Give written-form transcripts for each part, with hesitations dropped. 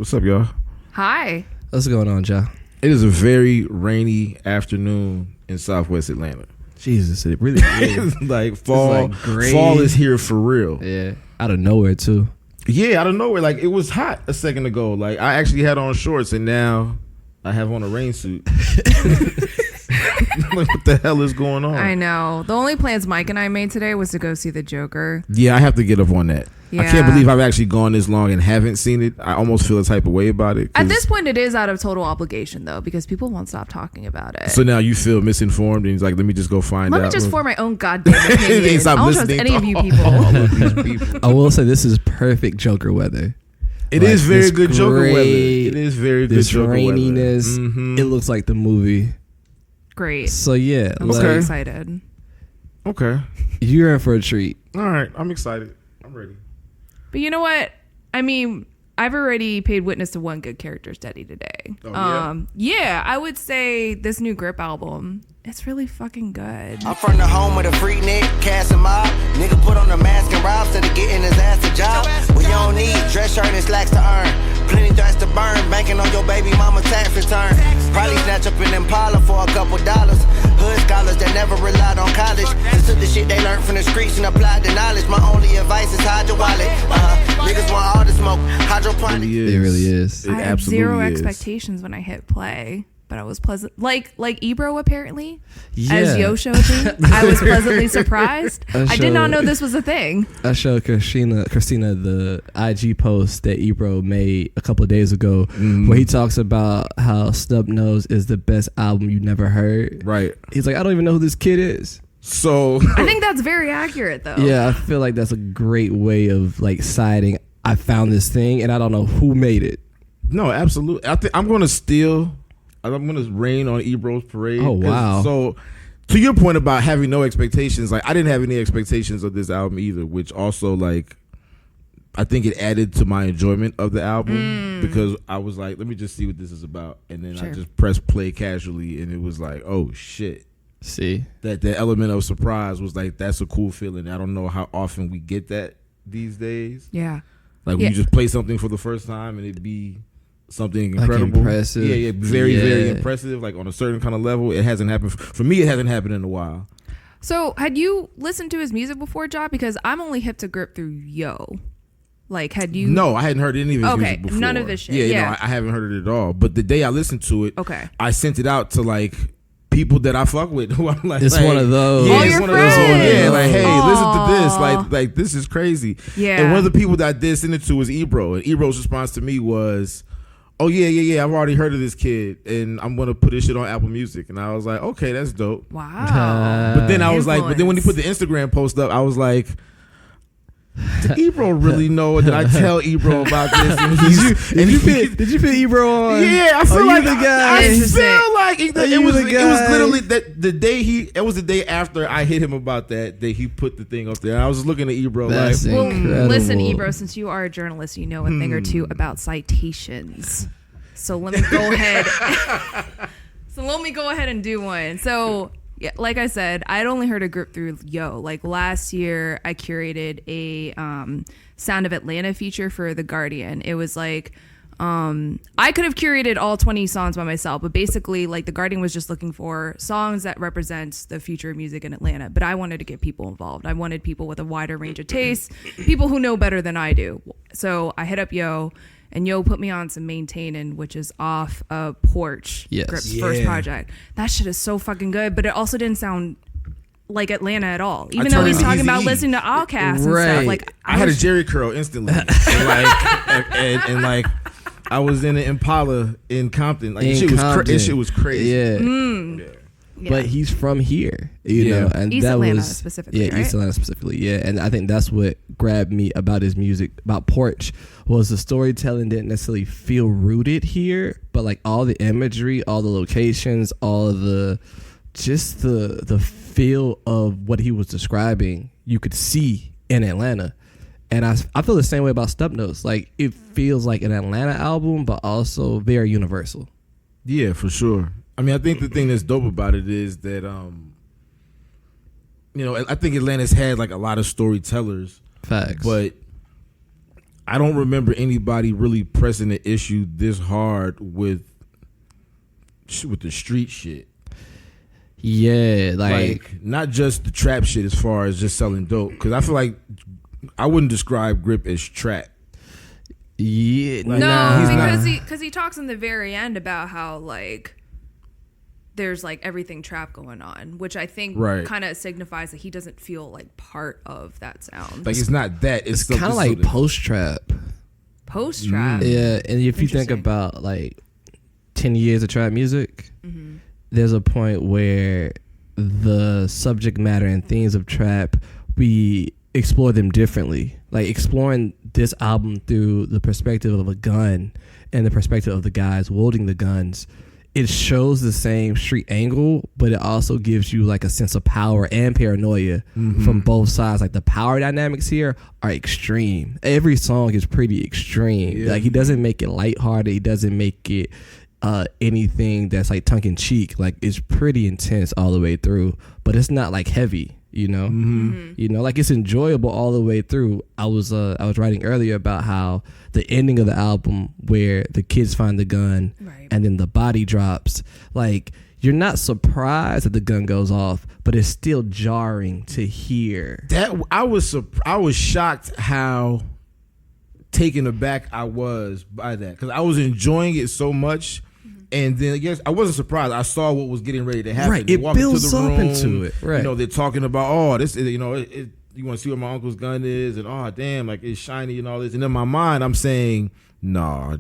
What's up, y'all? Hi. What's going on, Ja? It is a very rainy afternoon in Southwest Atlanta. Jesus, it really is. Like fall, like gray. fall is here for real. Yeah, out of nowhere too. Yeah, out of nowhere. Like it was hot a second ago. Like I actually had on shorts and now I have on a rain suit. Like, what the hell is going on? I know. The only plans Mike and I made today was to go see the Joker. Yeah, I have to get up on that. Yeah. I can't believe I've actually gone this long and haven't seen it. I almost feel a type of way about it. At this point, it is out of total obligation, though, because people won't stop talking about it. So now you feel misinformed and he's like, let me just go find out. Let me just form my own goddamn opinion. I don't trust any of you people. All of these people. I will say this is perfect Joker weather. It is very good Joker weather. It is very good Joker weather. This raininess, it looks like the movie. Great. So yeah, I'm so excited. Okay. You're in for a treat. All right. I'm excited. I'm ready. But you know what? I mean, I've already paid witness to one good character study today. Oh, yeah, I would say this new Grip album, it's really fucking good. I'm from the home of the free Nick, Cass and Mob. Nigga put on the mask and rob instead of getting his ass a job. We don't need dress shirt and slacks to earn. Plenty threats to burn, banking on your baby mama tax return. Probably snatch up an Impala for a couple dollars. Hood scholars that never relied on college. Just took the shit they learned from the streets and applied the knowledge. My only advice is hide your wallet. Niggas want all the smoke. Hydroponic. It really is. It I had absolutely zero is. expectations when I hit play, but I was pleasant. Like Ebro apparently, Yeah. as Yoh showed me, I was pleasantly surprised. I did not know this was a thing. I showed Christina the IG post that Ebro made a couple of days ago, where he talks about how Snubnose is the best album you never heard. Right. He's like, I don't even know who this kid is. So I think that's very accurate, though. Yeah, I feel like that's a great way of like citing, I found this thing and I don't know who made it. no, absolutely. I think I'm going to rain on Ebro's parade. Oh, wow. So to your point about having no expectations, like I didn't have any expectations of this album either, which also like I think it added to my enjoyment of the album because I was like, let me just see what this is about, and then I just pressed play casually, and it was like, oh shit. See, That the element of surprise was like, that's a cool feeling. I don't know how often we get that these days. Yeah. Like when you just play something for the first time and it be something incredible. Like impressive. Yeah, very impressive. Like on a certain kind of level. It hasn't happened for me. It hasn't happened in a while. So, had you listened to his music before, Ja? Because I'm only hip to Grip through Yoh. Like, had you? No, I hadn't heard any of his music before. None of this shit. Yeah, no, I haven't heard it at all. But the day I listened to it, I sent it out to like people that I fuck with. Who I'm like, it's one of those. Yeah, oh, it's your one friends. of those. Yeah, like, hey, Aww. listen to this. Like this is crazy. Yeah. And one of the people that I did send it to was Ebro, and Ebro's response to me was, oh yeah, I've already heard of this kid, and I'm gonna put this shit on Apple Music. And I was like, okay, that's dope. Wow. But then I was like, but then when he put the Instagram post up, I was like, did Ebro really know? Did I tell Ebro about this? And Did you put Ebro on? Yeah, I feel like the guy? I feel like it was literally that the day it was the day after I hit him about that he put the thing up there. And I was just looking at Ebro That's like, incredible. Listen, Ebro, since you are a journalist, you know a thing or two about citations. So let me go ahead. And do one. So, yeah, like I said, I'd only heard a Grip through Yoh. Like last year, I curated a Sound of Atlanta feature for The Guardian. It was like I could have curated all 20 songs by myself, but basically, like The Guardian was just looking for songs that represents the future of music in Atlanta. But I wanted to get people involved. I wanted people with a wider range of tastes, people who know better than I do. So I hit up Yoh. And Yoh put me on some Maintaining, which is off of Porch, Grip's first project. That shit is so fucking good, but it also didn't sound like Atlanta at all. Even though he's talking about listening to Outkast and stuff. Like I had a Jerry curl instantly, and like I was in an Impala in Compton. Like this shit was crazy. Yeah. But he's from here, you know, and East that Atlanta was specifically. Yeah, right? East Atlanta specifically. Yeah, and I think that's what grabbed me about his music, about Porch, was the storytelling didn't necessarily feel rooted here, but like all the imagery, all the locations, all of the feel of what he was describing, you could see in Atlanta. And I feel the same way about Snubnose. Like it feels like an Atlanta album, but also very universal. Yeah, for sure. I mean, I think the thing that's dope about it is that, I think Atlanta's had like a lot of storytellers. Facts. But I don't remember anybody really pressing the issue this hard with the street shit. Yeah, like not just the trap shit as far as just selling dope. Because I feel like I wouldn't describe Grip as trap. Yeah, no, because he talks in the very end about how like there's like everything trap going on, which I think kind of signifies that he doesn't feel like part of that sound. Like it's not that. It's kind of like post trap. Post trap. Yeah, and if you think about like 10 years of trap music, there's a point where the subject matter and themes of trap, we explore them differently. Like exploring this album through the perspective of a gun and the perspective of the guys wielding the guns, it shows the same street angle, but it also gives you like a sense of power and paranoia from both sides. Like the power dynamics here are extreme. Every song is pretty extreme. Like he doesn't make it lighthearted. He doesn't make it anything that's like tongue in cheek. Like it's pretty intense all the way through, but it's not like heavy. You know, you know, like it's enjoyable all the way through. I was writing earlier about how the ending of the album where the kids find the gun and then the body drops, like you're not surprised that the gun goes off, but it's still jarring to hear. That I was shocked how taken aback I was by that, because I was enjoying it so much. And then I guess I wasn't surprised. I saw what was getting ready to happen. Right, it builds up into it. Right, you know, they're talking about this. You know, you want to see where my uncle's gun is, and damn, like it's shiny and all this. And in my mind, I'm saying, no,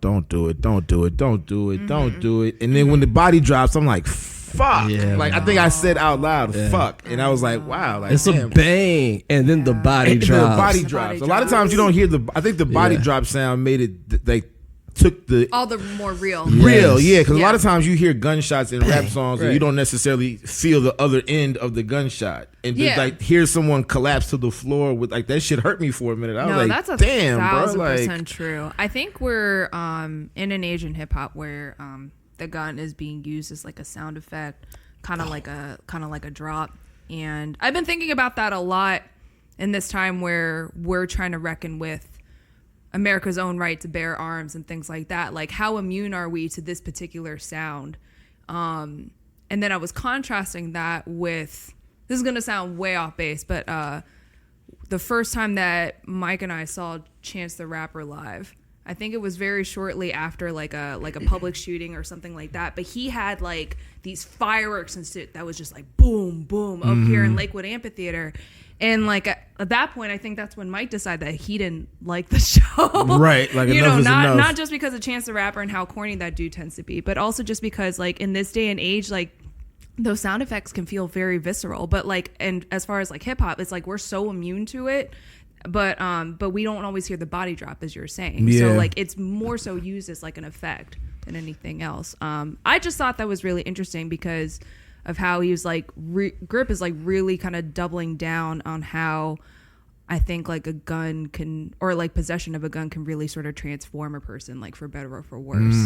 don't do it, don't do it, don't do it, don't do it. And then when the body drops, I'm like, fuck. Yeah, like I think I said out loud, fuck, and I was like, wow, like it's a bang, and then the body drops. The body drops. A lot of times you don't hear I think the body drop sound made it like. Took all the more real, because a lot of times you hear gunshots in rap songs and you don't necessarily feel the other end of the gunshot, and just like hear someone collapse to the floor with like that shit hurt me for a minute. I was like, that's damn, bro, 1,000% true. I think we're in an age in hip hop where the gun is being used as like a sound effect, kind of like a drop, and I've been thinking about that a lot in this time where we're trying to reckon with America's own right to bear arms and things like that. Like, how immune are we to this particular sound? And then I was contrasting that with, this is going to sound way off base, but the first time that Mike and I saw Chance the Rapper live, I think it was very shortly after like a public shooting or something like that. But he had like these fireworks and shit that was just like boom, boom up here in Lakewood Amphitheater. And like at that point, I think that's when Mike decided that he didn't like the show. Right, like you enough know, is enough. Not just because of Chance the Rapper and how corny that dude tends to be, but also just because like in this day and age, like those sound effects can feel very visceral. But like, and as far as like hip hop, it's like we're so immune to it, but we don't always hear the body drop, as you're saying. Yeah. So like it's more so used as like an effect than anything else. I just thought that was really interesting because of how he was like Grip is like really kind of doubling down on how I think like a gun can, or like possession of a gun can really sort of transform a person, like for better or for worse.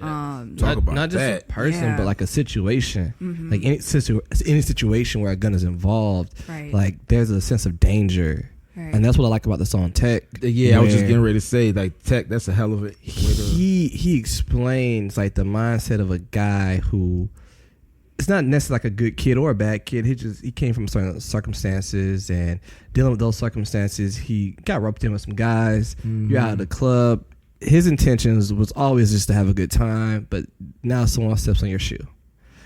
Talk about not just that. a person, but like a situation. Like any situation where a gun is involved, like there's a sense of danger. And that's what I like about the song Tech. Yeah, I was just getting ready to say, like, Tech, that's a hell of a way to... He explains like the mindset of a guy who, it's not necessarily like a good kid or a bad kid. He came from certain circumstances, and dealing with those circumstances, he got roped in with some guys. You're out of the club. His intentions was always just to have a good time, but now someone steps on your shoe,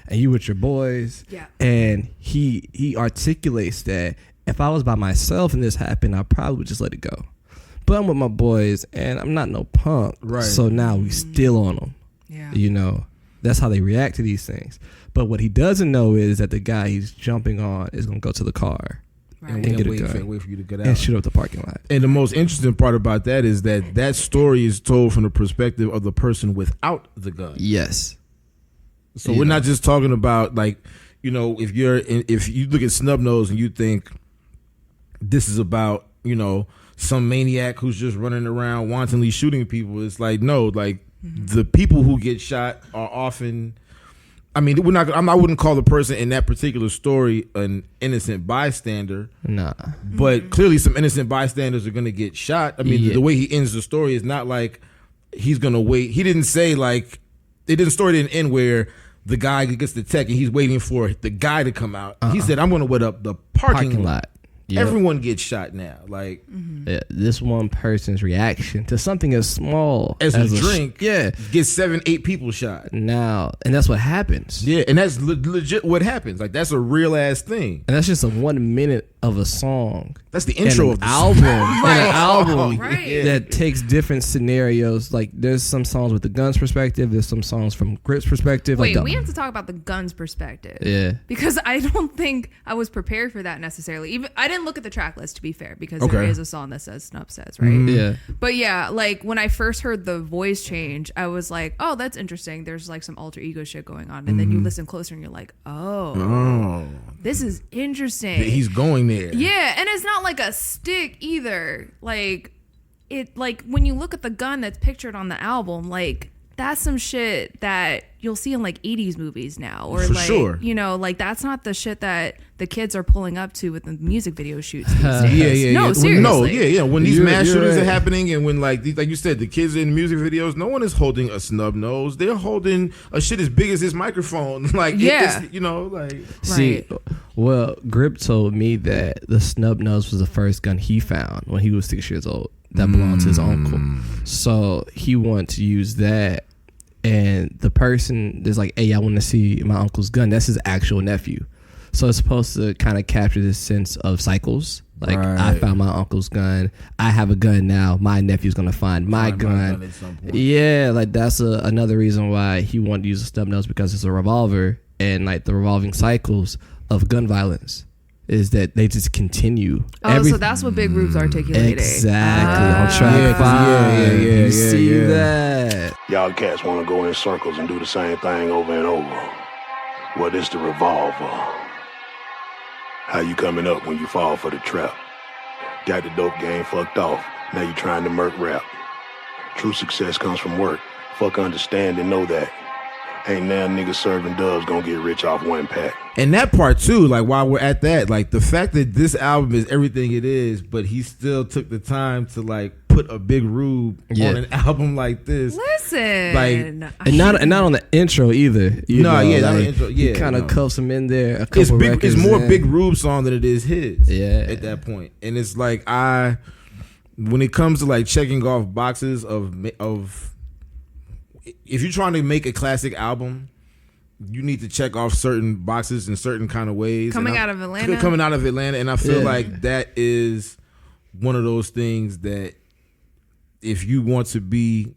and you with your boys. Yeah. And he articulates that if I was by myself and this happened, I probably would just let it go. But I'm with my boys, and I'm not no punk. Right. So now we still on them. Yeah. You know, that's how they react to these things. But what he doesn't know is that the guy he's jumping on is going to go to the car and get a gun wait for you to get out and shoot up the parking lot. And the most interesting part about that is that story is told from the perspective of the person without the gun. Yes. So we're not just talking about, like, you know, if you look at Snubnose and you think this is about, you know, some maniac who's just running around wantonly shooting people, it's like, no, like the people who get shot are often I mean, I wouldn't call the person in that particular story an innocent bystander. Nah. But clearly some innocent bystanders are going to get shot. I mean, the way he ends the story is not like he's going to wait. He didn't say like, the story didn't end where the guy gets the tech and he's waiting for the guy to come out. He said, I'm going to wet up the parking lot. Yep. Everyone gets shot now. Like this one person's reaction to something as small as a drink, gets 7-8 people shot. Now, and that's what happens. Yeah, and that's legit what happens. Like that's a real ass thing. And that's just a 1 minute of a song. That's the intro of the album. And an album Right. that takes different scenarios. Like there's some songs with the Guns perspective. There's some songs from Grip's perspective. Wait, like we have to talk about the Guns perspective. Yeah. Because I don't think I was prepared for that necessarily. Even I didn't look at the track list, to be fair, because there is a song that says Snub Says, right? Yeah. But yeah, like when I first heard the voice change, I was like, oh, that's interesting. There's like some alter ego shit going on. And then you listen closer and you're like, oh, this is interesting. He's going there. Yeah, and it's not like a stick either. Like it, like when you look at the gun that's pictured on the album, like that's some shit that you'll see in like 80s movies now, or For like sure. you know, like that's not the shit that the kids are pulling up to with the music video shoots these days. No, seriously. When these mass shootings right. are happening, and when like you said, the kids in music videos, no one is holding a snub nose. They're holding a shit as big as this microphone. Like Yeah. like See, well, Grip told me that the Snubnose was the first gun he found when he was 6 years old that belonged to his uncle. So he wanted to use that. And the person is like, hey, I want to see my uncle's gun. That's his actual nephew. So it's supposed to kind of capture this sense of cycles. Like, I found my uncle's gun. I have a gun now. My nephew's going to find my gun. at some point. Yeah, like that's another reason why he wanted to use a stub nose, because it's a revolver. And like the revolving cycles of gun violence is that they just continue. So that's what Big Rube's articulating. Exactly. On track 5. You see that. Y'all cats want to go in circles and do the same thing over and over. Well, this the revolver. How you coming up when you fall for the trap? Got the dope game fucked off. Now you trying to murk rap. True success comes from work. Fuck understand and know that. Ain't now niggas serving dubs gonna get rich off one pack. And that part too, like while we're at that, like the fact that this album is everything it is, but he still took the time to like put a Big Rube on an album like this. Listen, Like, And not on the intro either. Not on the intro. He Yeah, kind of no. cuffs him in there. A couple It's records more in. Big Rube song than it is his. Yeah. At that point, and it's like when it comes to like checking off boxes of if you're trying to make a classic album, you need to check off certain boxes in certain kind of ways. Coming out of Atlanta, and I feel like that is one of those things that if you want to be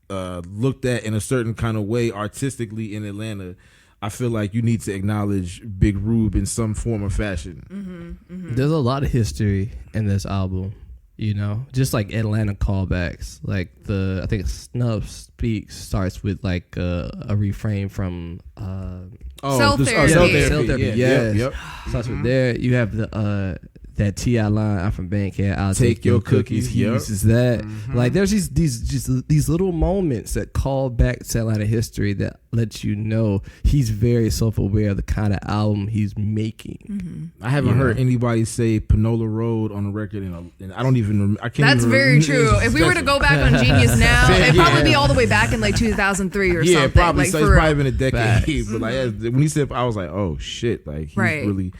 looked at in a certain kind of way artistically in Atlanta, I feel like you need to acknowledge Big Rube in some form or fashion. There's a lot of history in this album, you know, just like Atlanta callbacks. Like I think Snub Speaks starts with like a refrain from Cell Therapy. Cell Therapy. Yep. Starts with there. You have that T.I. line, I'm from Bankhead, I'll Take your cookies. He Yep. uses that. Like there's these little moments that call back to Atlanta history that let you know he's very self-aware of the kind of album he's making. I haven't heard anybody say Panola Road on the record, and I don't even. I can't. that's even very true. If we were to go back on Genius now, it'd probably be all the way back in like 2003 or something. Probably. Like, So for it's real. probably been a decade. Facts. But like when he said, I was like, oh shit! Like he's Right. really.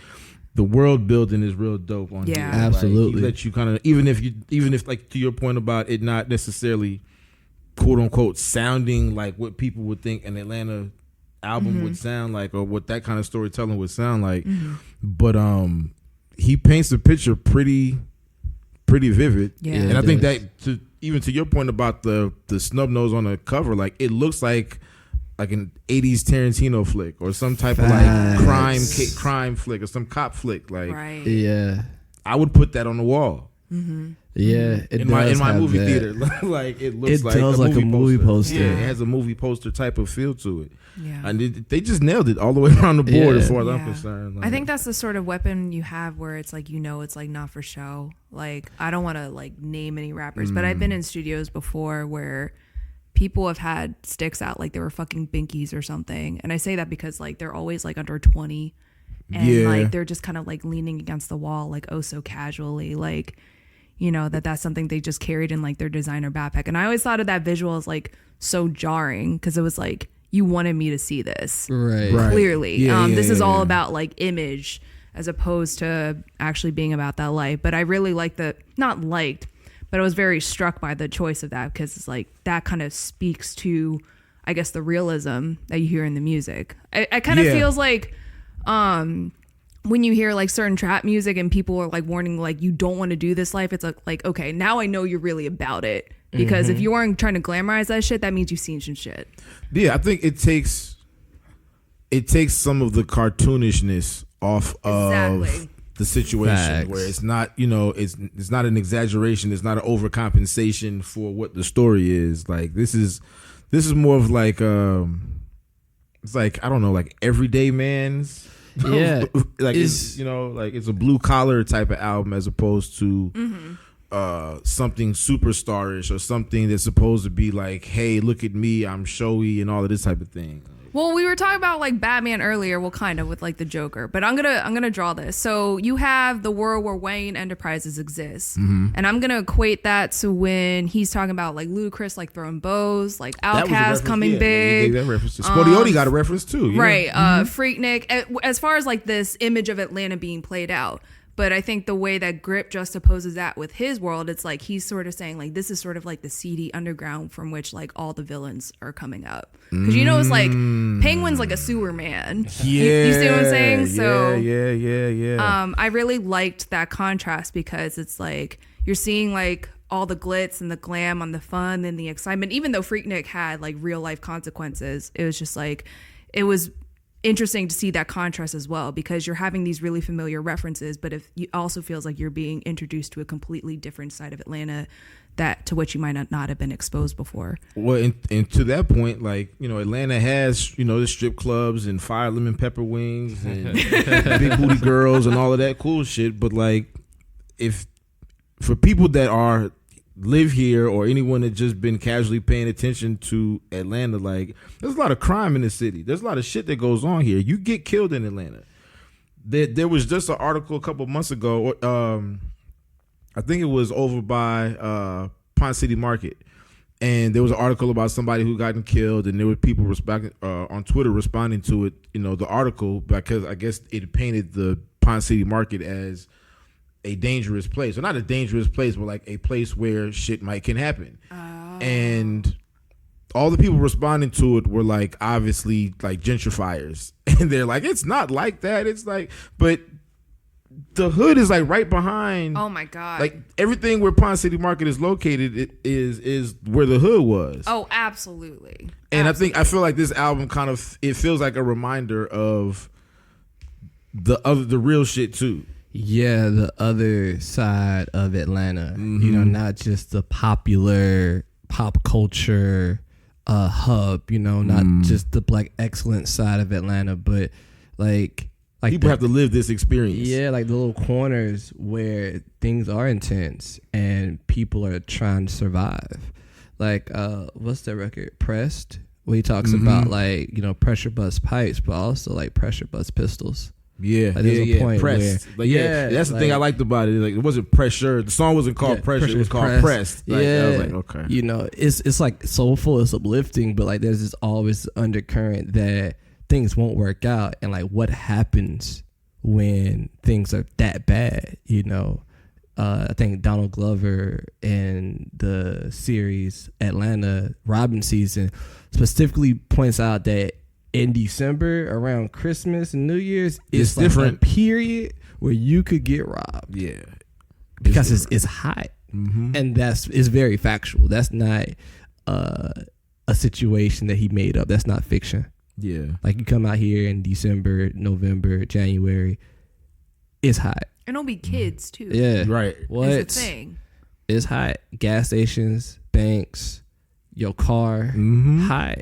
The world building is real dope on Yeah. here. Absolutely. Like, he let you kind of even if like to your point about it not necessarily quote unquote sounding like what people would think an Atlanta album would sound like, or what that kind of storytelling would sound like. But he paints a picture pretty vivid. Yeah. And Yeah, I it think does. that even to your point about the snub nose on the cover, like it looks like an 80s Tarantino flick or some type of like crime flick or some cop flick. Like Right. Yeah. I would put that on the wall Yeah. It in my does have movie that. theater. Like it looks It like does like a movie poster. Yeah, it has a movie poster type of feel to it. Yeah. And they just nailed it all the way around the board Yeah. as far as I'm Yeah. concerned. Like, I think that's the sort of weapon you have where it's like, it's like not for show. Like I don't want to like name any rappers, but I've been in studios before where people have had sticks out like they were fucking binkies or something. And I say that because like they're always like under 20 and like they're just kind of like leaning against the wall like oh so casually, like, you know, that's something they just carried in like their designer backpack. And I always thought of that visual as like so jarring because it was like you wanted me to see this clearly. This is all about like image as opposed to actually being about that life. But I really liked but I was very struck by the choice of that because it's like that kind of speaks to, I guess, the realism that you hear in the music. I kind of feels like when you hear like certain trap music and people are like warning like you don't want to do this life, it's like okay, now I know you're really about it. Because if you aren't trying to glamorize that shit, that means you've seen some shit. Yeah, I think it takes some of the cartoonishness off of the situation where it's not, you know, it's not an exaggeration, it's not an overcompensation for what the story is. Like this is more of like it's like I don't know, like everyday man's like it's, you know, like it's a blue collar type of album as opposed to something superstarish or something that's supposed to be like, hey, look at me, I'm showy and all of this type of thing. Well, we were talking about like Batman earlier, well, kind of with like the Joker, but I'm gonna draw this. So you have the world where Wayne Enterprises exists, and I'm gonna equate that to when he's talking about like Ludacris like throwing bows, like Outkast coming big. That reference to Sporty got a reference too, right? Freaknik. As far as like this image of Atlanta being played out. But I think the way that Grip juxtaposes that with his world, it's like he's sort of saying like this is sort of like the seedy underground from which like all the villains are coming up. Because you know it's like Penguin's like a sewer man. Yeah, you see what I'm saying? So yeah. I really liked that contrast because it's like you're seeing like all the glitz and the glam on the fun and the excitement. Even though Freaknik had like real life consequences, it was just like it was interesting to see that contrast as well because you're having these really familiar references, but if you also feels like you're being introduced to a completely different side of Atlanta that to which you might not have been exposed before. Well, and to that point, like, you know, Atlanta has, you know, the strip clubs and fire lemon pepper wings and big booty girls and all of that cool shit. But like, if for people that live here or anyone that just been casually paying attention to Atlanta, like there's a lot of crime in the city. There's a lot of shit that goes on here. You get killed in Atlanta. There was just an article a couple months ago. I think it was over by Pond City Market, and there was an article about somebody who gotten killed, and there were people on Twitter responding to it. You know, the article because I guess it painted the Pond City Market as a dangerous place, or not a dangerous place, but like a place where shit can happen. And all the people responding to it were like obviously like gentrifiers, and they're like, it's not like that. It's like, but the hood is like right behind. Oh my god! Like everything where Pond City Market is located, it is where the hood was. Oh, absolutely. And I feel like this album kind of it feels like a reminder of the real shit too. Yeah, the other side of Atlanta, you know, not just the popular pop culture hub, you know, not just the black excellence side of Atlanta, but like people have to live this experience. Yeah, like the little corners where things are intense and people are trying to survive. Like, what's that record? Pressed, where he talks about like, you know, pressure bust pipes, but also like pressure bust pistols. Yeah, like there's a point pressed. Where, like, that's the thing I liked about it. Like, it wasn't pressure. The song wasn't called pressure. It was called pressed. Like, I was like, okay. You know, it's like soulful. It's uplifting, but like there's this always undercurrent that things won't work out, and like what happens when things are that bad. You know, I think Donald Glover in the series Atlanta Robin season specifically points out that in December, around Christmas and New Year's, it's like different. A period where you could get robbed. Yeah, because it's hot, and it's very factual. That's not a situation that he made up. That's not fiction. Yeah, like you come out here in December, November, January, it's hot. And it'll be kids too. Yeah, right. What? It's a thing. It's hot. Gas stations, banks, your car, hot.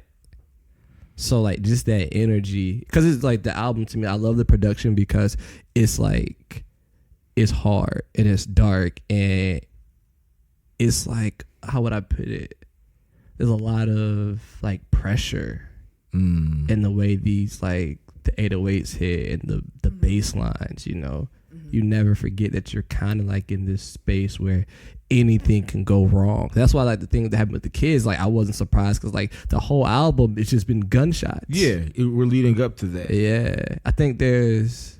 So like just that energy, because it's like the album to me, I love the production because it's like it's hard and it's dark and it's like, how would I put it? there's a lot of like pressure in the way these like the 808s hit and the bass lines, you know. You never forget that you're kind of like in this space where anything can go wrong. That's why like the thing that happened with the kids, like I wasn't surprised because like the whole album, it's just been gunshots. Yeah, we're leading up to that. Yeah, I think there's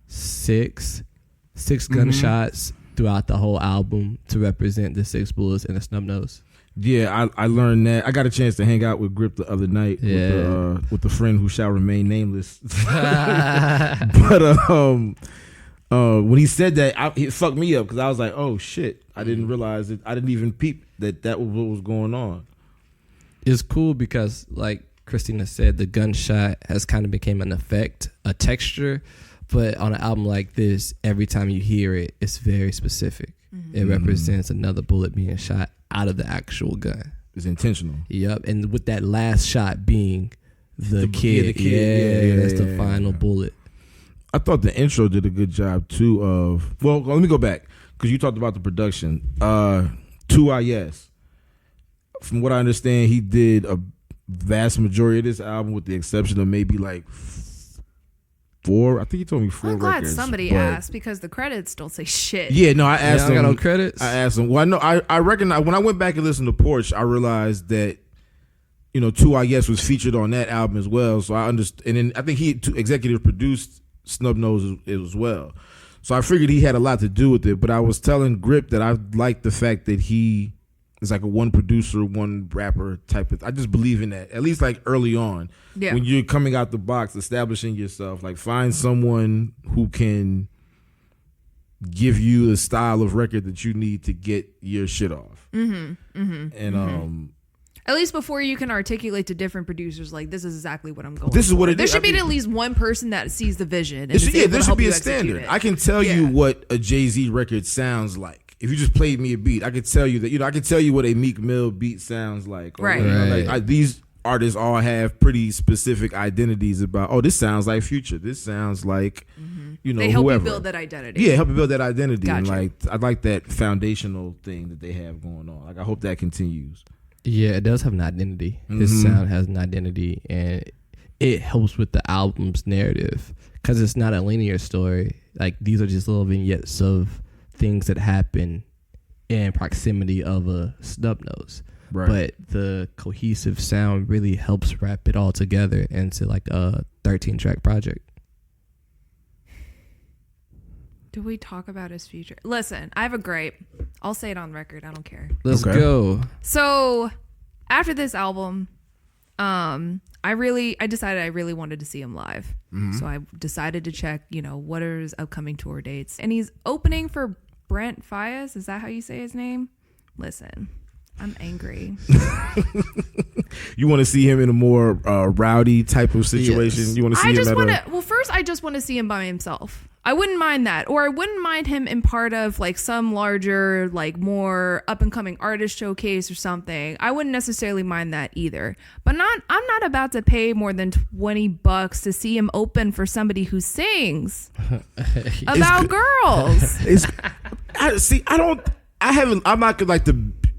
six gunshots throughout the whole album to represent the 6 bullets and the Snubnose. Yeah, I learned that. I got a chance to hang out with Grip the other night with the friend who shall remain nameless. But when he said that, it fucked me up because I was like, oh shit, I didn't realize it. I didn't even peep that was what was going on. It's cool because like Christina said, the gunshot has kind of became an effect, a texture, but on an album like this, every time you hear it, it's very specific. It represents another bullet being shot out of the actual gun. It's intentional. Yep, and with that last shot being the kid. Yeah, that's the final bullet. I thought the intro did a good job too of, well, let me go back because you talked about the production. 2IS. From what I understand, he did a vast majority of this album with the exception of maybe like 4. I think he told me 4 I'm glad records. somebody asked because the credits don't say shit. Yeah, no, I asked him. I got no credits. I asked him. Well, I know. I recognize when I went back and listened to Porch, I realized that 2IS was featured on that album as well. So I understand. And then I think he executive produced Snubnose as well. So I figured he had a lot to do with it. But I was telling Grip that I like the fact that he is like a one producer, one rapper type of. I just believe in that. At least like early on, when you're coming out the box, establishing yourself, like find someone who can give you the style of record that you need to get your shit off. At least before you can articulate to different producers, like this is exactly what I'm going. This is what it there is. should be at least one person that sees the vision. And there should be a execute standard. it. I can tell you what a Jay-Z record sounds like. If you just played me a beat, I could tell you that. I could tell you what a Meek Mill beat sounds like. Or, Right. These artists all have pretty specific identities about. Oh, this sounds like Future. This sounds like they help whoever. you build that identity. Yeah, help you build that identity. Gotcha. And I like that foundational thing that they have going on. Like I hope that continues. Yeah, it does have an identity. His sound has an identity, and it helps with the album's narrative because it's not a linear story. Like these are just little vignettes of things that happen in proximity of a Snubnose. Right. But the cohesive sound really helps wrap it all together into like a 13-track project. Do we talk about his future? Listen, I have a gripe. I'll say it on record. I don't care. Let's go. So after this album, I decided I really wanted to see him live. So I decided to check, what are his upcoming tour dates. And he's opening for Brent Faiyaz. Is that how you say his name? Listen, I'm angry. You want to see him in a more rowdy type of situation? Yes. You want to see him First, I just want to see him by himself. I wouldn't mind that. Or I wouldn't mind him in part of like some larger, like more up and coming artist showcase or something. I wouldn't necessarily mind that either. But I'm not about to pay more than $20 to see him open for somebody who sings about girls.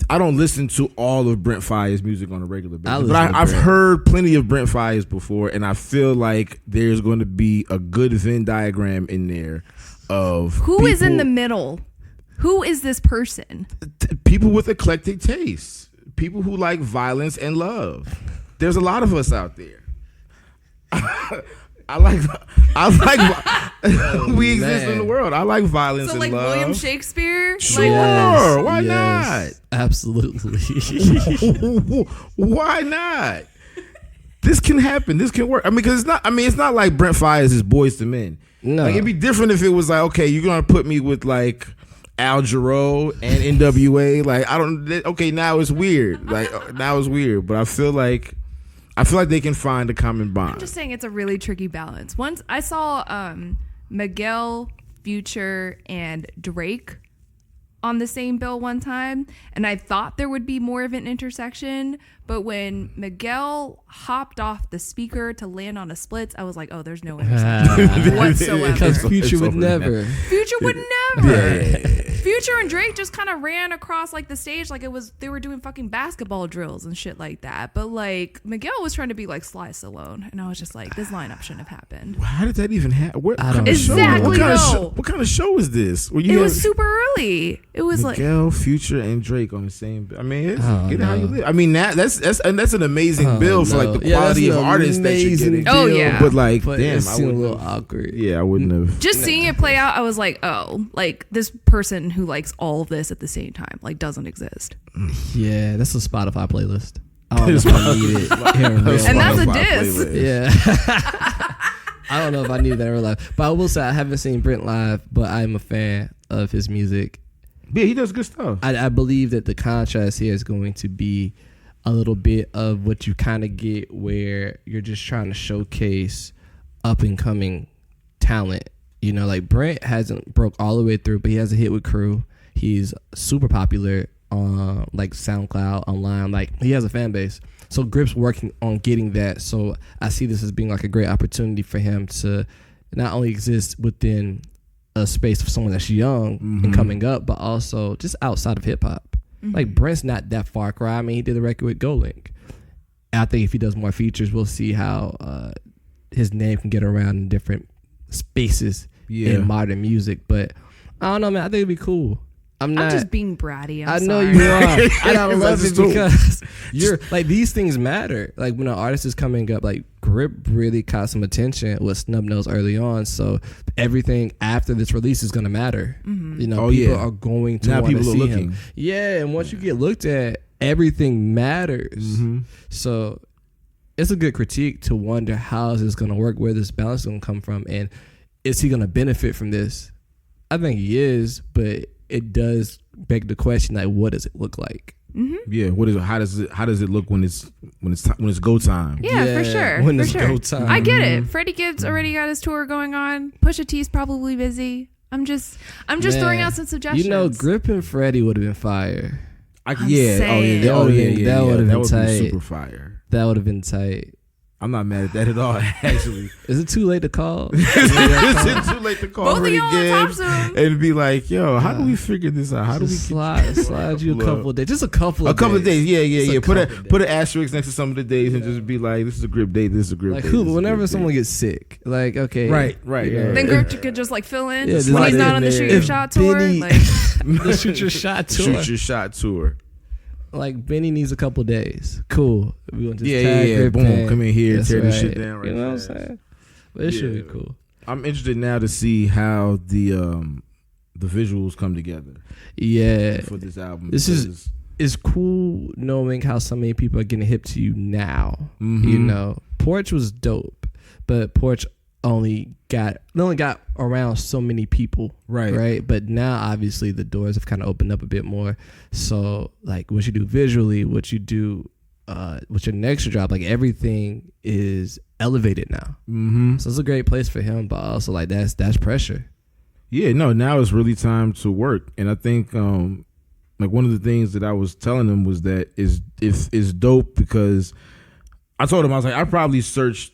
I don't listen to all of Brent Faiyaz music on a regular basis, but I've heard plenty of Brent Faiyaz before, and I feel like there's going to be a good Venn diagram in there of who is in the middle. Who is this person? People with eclectic tastes, people who like violence and love. There's a lot of us out there. I like we exist in the world. I like violence and like love. William Shakespeare? Sure, why not? Absolutely. Why not? This can happen. This can work. Because it's not like Brent Faiyaz is Boys to Men. No. Like it'd be different if it was like, okay, you're gonna put me with like Al Jarreau and NWA. Like now it's weird. But I feel like they can find a common bond. I'm just saying it's a really tricky balance. Once I saw Miguel, Future, and Drake on the same bill one time, and I thought there would be more of an intersection, but when Miguel hopped off the speaker to land on a splits, I was like, oh, there's no intersection whatsoever. Because Future would never. Future would never. Yeah. Future and Drake just kind of ran across like the stage like they were doing fucking basketball drills and shit like that. But like Miguel was trying to be like Sly Stallone, and I was just like, this lineup shouldn't have happened. How did that even happen? What Exactly. What kind of show is this? It was super early. It was Miguel, Future, and Drake on the same. I mean, it's get how you live. I mean, that's an amazing bill for like the quality of artists that you're getting. Oh yeah, but like, but damn, I would a little awkward. Yeah, I wouldn't have. Just seeing it play out, I was like, oh, like this person who likes all of this at the same time like doesn't exist. Yeah, that's a Spotify playlist. I don't know if I need it. And that's a diss. Yeah. I don't know if I need that in real life. But I will say I haven't seen Brent live, but I'm a fan of his music. Yeah, he does good stuff. I believe that the contrast here is going to be a little bit of what you kind of get where you're just trying to showcase up and coming talent. You know, like Brent hasn't broke all the way through, but he has a hit with Crew. He's super popular on like SoundCloud, online. Like he has a fan base. So Grip's working on getting that. So I see this as being like a great opportunity for him to not only exist within a space of someone that's young and coming up, but also just outside of hip hop. Like Brent's not that far cry. I mean, he did a record with GoLink. I think if he does more features, we'll see how his name can get around in different spaces in modern music. But I don't know, man. I think it'd be cool. I'm just being bratty. I know you are. And I love it because you're like, these things matter. Like when an artist is coming up, like Grip really caught some attention with Snubnose early on. So everything after this release is going to matter. You know, people are going to want to see him. Yeah, and once you get looked at, everything matters. So it's a good critique to wonder how is this going to work, where this balance is going to come from, and is he going to benefit from this? I think he is, but it does beg the question, like, what does it look like? Yeah, what is it? How does it look when it's go time? Yeah, for sure. When it's go time. I get it. Freddie Gibbs already got his tour going on. Pusha T's probably busy. I'm just throwing out some suggestions. You know, Grip and Freddie would have been fire. That would have been tight. Super fire. That would have been tight. I'm not mad at that at all, actually. Is it too late to call? Is it too late to call Both Freddie of y'all Gibbs on top of and be like, yo, how do we figure this out? How do we slide you a couple of days? Just a couple of days. Yeah. Put an asterisk next to some of the days and just be like, this is a Grip day, this is a Grip like day. Like whenever someone gets sick, like, okay. Right. Then Grip could just like fill in when like he's not on the Shoot Your Shot tour. The Shoot Your Shot tour. Shoot Your Shot tour. Like Benny needs a couple days. Cool. We want to tag boom, come in here, tear this shit down right. You know what I'm saying? But it should be cool. I'm interested now to see how the visuals come together. Yeah. For this album. It's cool knowing how so many people are getting hip to you now. You know, Porch was dope, but Porch only got around so many people, right? But now obviously the doors have kind of opened up a bit more. So like what you do visually, what you do with your next drop, like everything is elevated now. So it's a great place for him, but also like that's pressure. Yeah, no, now it's really time to work, and I think like one of the things that I was telling him was that is dope because I told him, I was like, I probably searched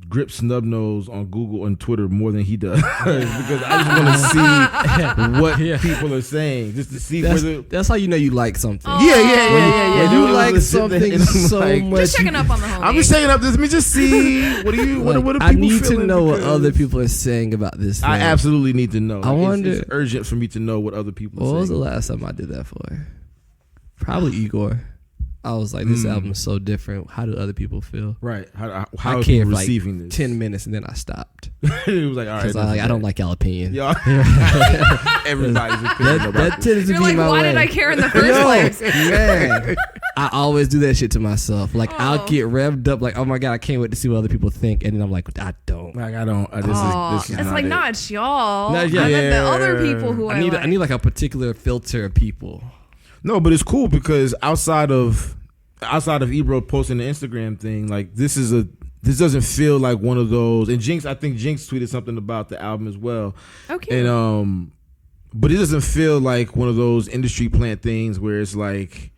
Grip Snubnose on Google and Twitter more than he does because I just want to see what people are saying, just to see whether that's how you know you like something. Yeah. You like something so much. Just checking up on the homie. I'm just checking up. Let me just see what do you what are people I need to know what other people are saying about this thing. I absolutely need to know. I wonder. It's urgent for me to know what other people are saying. What was the last time I did that for? Probably Igor. I was like, this album is so different. How do other people feel? Right. How I cared for receiving like this? 10 minutes and then I stopped. It was like, all right. Because I don't like y'all opinion. Everybody's opinion. That tends to be like, my why way. did I care in the first place? Man, I always do that shit to myself. Like, I'll get revved up like, oh my God, I can't wait to see what other people think. And then I'm like, I don't. Like, I don't. This is it's like, no, it's y'all. No, I meant the other people who I need like a particular filter of people. No, but it's cool because outside of Ebro posting the Instagram thing, like this doesn't feel like one of those. And I think Jinx tweeted something about the album as well. Okay. And but it doesn't feel like one of those industry plant things where it's like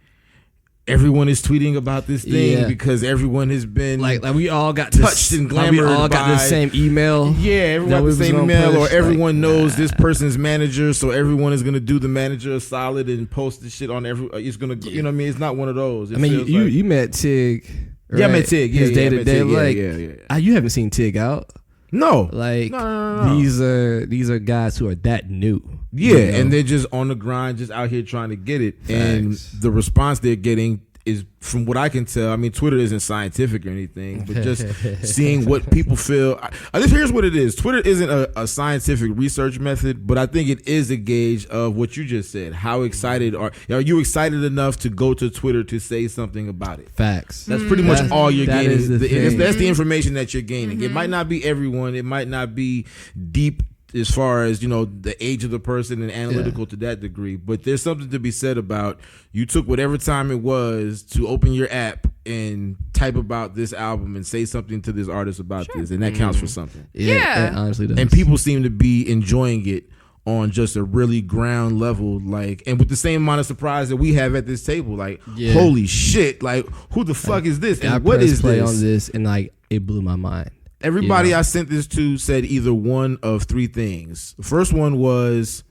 everyone is tweeting about this thing Yeah. because everyone has been Like we all got touched this, and like we all glamored got the by- same email. Yeah, everyone that got we the was same gonna email, or push. everyone Like, knows nah. this person's manager, so everyone is gonna do the manager a solid and post the shit on every. It's gonna, you know what I mean? It's not one of those. It I mean, feels you like- you met Tig. Yeah, I met right? Tig. His Yeah, day I to met day. Tig. Yeah, Like, yeah. you haven't seen Tig out. No, Like No. these are guys who are that new. yeah, you know? and they're just on the grind, just out here trying to get it. And Facts. the response they're getting is, from what I can tell, I mean, Twitter isn't scientific or anything, but just seeing what people feel. Here's what it is. Twitter isn't a scientific research method, but I think it is a gauge of what you just said. How excited are you excited enough to go to Twitter to say something about it? Facts. That's pretty much all you're that gaining. is the thing. That's the information that you're gaining. It might not be everyone. It might not be deep as far as, you know, the age of the person and analytical to that degree. But there's something to be said about you took whatever time it was to open your app and type about this album and say something to this artist about this. And that counts for something. Yeah. It honestly does. And people seem to be enjoying it on just a really ground level, like, and with the same amount of surprise that we have at this table, like, Yeah. holy shit, like, who the fuck is this? I And what pressed is play this? on this, and like it blew my mind. Everybody You know? I sent this to said either one of three things. The first one was,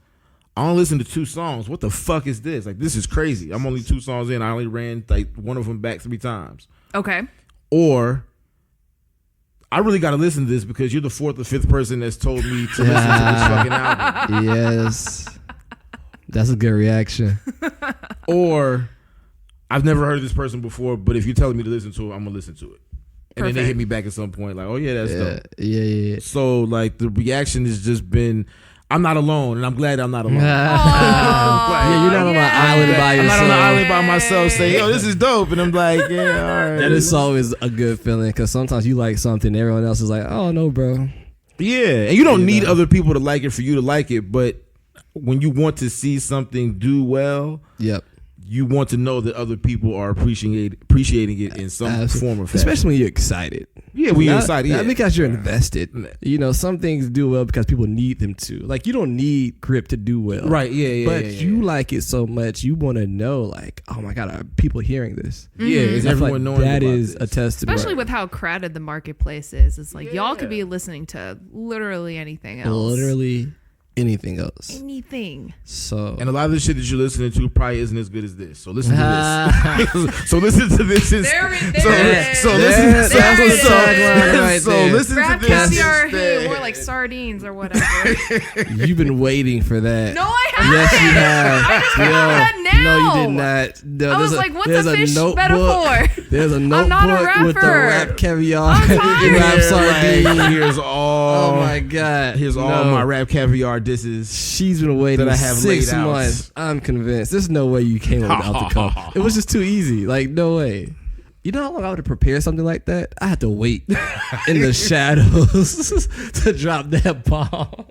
I only listened to 2 songs. What the fuck is this? Like, this is crazy. I'm only 2 songs in. I only ran like one of them back 3 times. Okay. Or, I really got to listen to this because you're the 4th or 5th person that's told me to listen to this fucking album. Yes, that's a good reaction. Or, I've never heard of this person before, but if you're telling me to listen to it, I'm gonna listen to it. And then they Perfect. hit me back at some point, like, oh yeah, that's dope. Yeah. So like the reaction has just been, I'm not alone, and I'm glad I'm not alone. Yeah, you're not on my island by I'm yourself. not on the island by myself saying, yo, this is dope. And I'm like, yeah, all right. That is always a good feeling because sometimes you like something, everyone else is like, "Oh no, bro." Yeah, and you don't need other people to like it for you to like it, but when you want to see something do well, Yep. you want to know that other people are appreciating it in some Absolutely. form or fashion. Especially when you're excited. Yeah, when you're Not- excited, not yeah. because you're invested. You know, some things do well because people need them to. Like, you don't need Grip to do well. Right, yeah. But you like it so much, you want to know, like, oh my God, are people hearing this? Yeah, is I feel everyone like knowing that about is this? a testament. Especially with how crowded the marketplace is. It's like y'all could be listening to literally anything else. literally anything else. Anything. So, And a lot of the shit that you're listening to probably isn't as good as this. So listen to this. So listen to this. There it is. So There- listen. that's a So tagline right there. listen Grab to this. caviar instead. here, more like sardines or whatever. you've been waiting for that. No, I haven't. Yes, you have. I just found that now. No, you did not. No, I was there's like, what's there's a fish notebook. metaphor? There's a not a notebook with the rapper. wrap caviar I'm and tired. wrap Yeah, sardine. like, here's all. Oh my God. Here's all No. my rap caviar disses. She's been waiting that I have 6 laid out. months. I'm convinced. There's no way you came up without the cup. It was just too easy. Like, no way. You know how long I would have prepared something like that? I had to wait in the shadows to drop that bomb.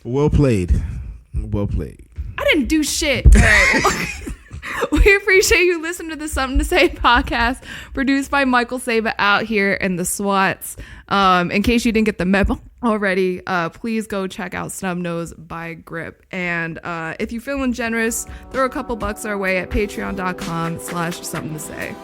Well played. Well played. I didn't do shit. All right. We appreciate you listening to the Something to Say podcast produced by Michael Saba out here in the SWATs. In case you didn't get the memo already, please go check out Snubnose by Grip. And if you're feeling generous, throw a couple bucks our way at patreon.com/something to say.